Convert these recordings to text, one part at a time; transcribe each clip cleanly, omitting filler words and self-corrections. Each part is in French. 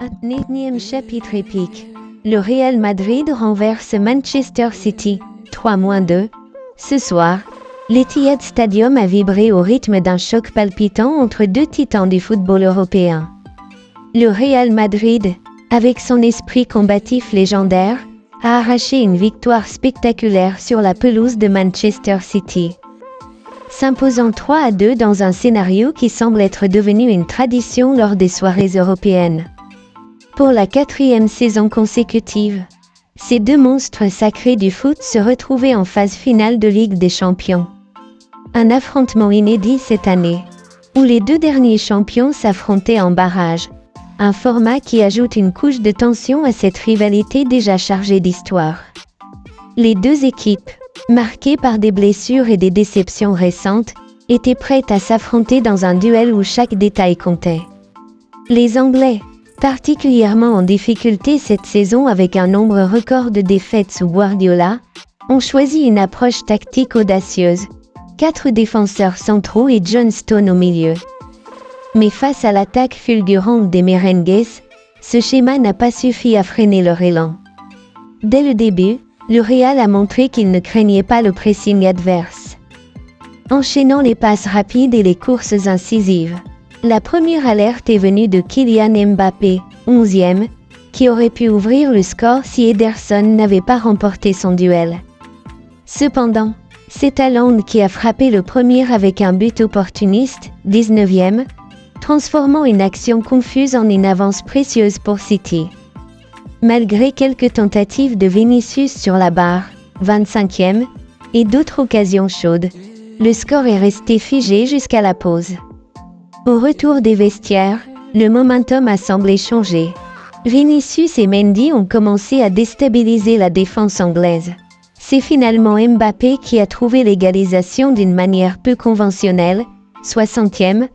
Un énième chapitre épique. Le Real Madrid renverse Manchester City, 3-2. Ce soir, l'Etihad Stadium a vibré au rythme d'un choc palpitant entre deux titans du football européen. Le Real Madrid, avec son esprit combatif légendaire, a arraché une victoire spectaculaire sur la pelouse de Manchester City, s'imposant 3-2 dans un scénario qui semble être devenu une tradition lors des soirées européennes. Pour la 4e saison consécutive, ces deux monstres sacrés du foot se retrouvaient en phase finale de Ligue des Champions. Un affrontement inédit cette année, où les deux derniers champions s'affrontaient en barrage, un format qui ajoute une couche de tension à cette rivalité déjà chargée d'histoire. Les deux équipes, marquées par des blessures et des déceptions récentes, étaient prêtes à s'affronter dans un duel où chaque détail comptait. Les Anglais, particulièrement en difficulté cette saison avec un nombre record de défaites sous Guardiola, ont choisi une approche tactique audacieuse, 4 défenseurs centraux et John Stones au milieu. Mais face à l'attaque fulgurante des Merengues, ce schéma n'a pas suffi à freiner leur élan. Dès le début, le Real a montré qu'il ne craignait pas le pressing adverse, enchaînant les passes rapides et les courses incisives. La première alerte est venue de Kylian Mbappé, 11e, qui aurait pu ouvrir le score si Ederson n'avait pas remporté son duel. Cependant, c'est Haaland qui a frappé le premier avec un but opportuniste, 19e, transformant une action confuse en une avance précieuse pour City. Malgré quelques tentatives de Vinicius sur la barre, 25e, et d'autres occasions chaudes, le score est resté figé jusqu'à la pause. Au retour des vestiaires, le momentum a semblé changer. Vinicius et Mendy ont commencé à déstabiliser la défense anglaise. C'est finalement Mbappé qui a trouvé l'égalisation d'une manière peu conventionnelle, 60e,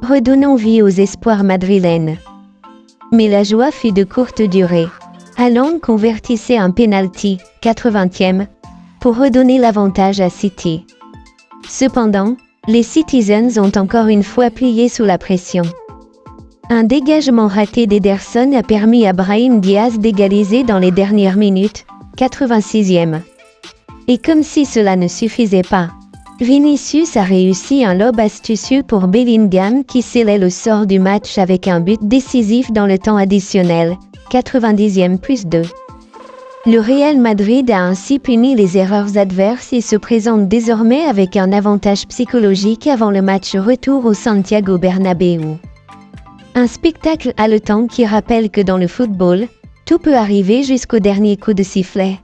redonnant vie aux espoirs madrilènes. Mais la joie fut de courte durée. Haaland convertissait un penalty, 80e, pour redonner l'avantage à City. Cependant, les Citizens ont encore une fois plié sous la pression. Un dégagement raté d'Ederson a permis à Brahim Diaz d'égaliser dans les dernières minutes, 86e. Et comme si cela ne suffisait pas, Vinicius a réussi un lob astucieux pour Bellingham qui scellait le sort du match avec un but décisif dans le temps additionnel, 90e plus 2. Le Real Madrid a ainsi puni les erreurs adverses et se présente désormais avec un avantage psychologique avant le match retour au Santiago Bernabéu. Un spectacle haletant qui rappelle que dans le football, tout peut arriver jusqu'au dernier coup de sifflet.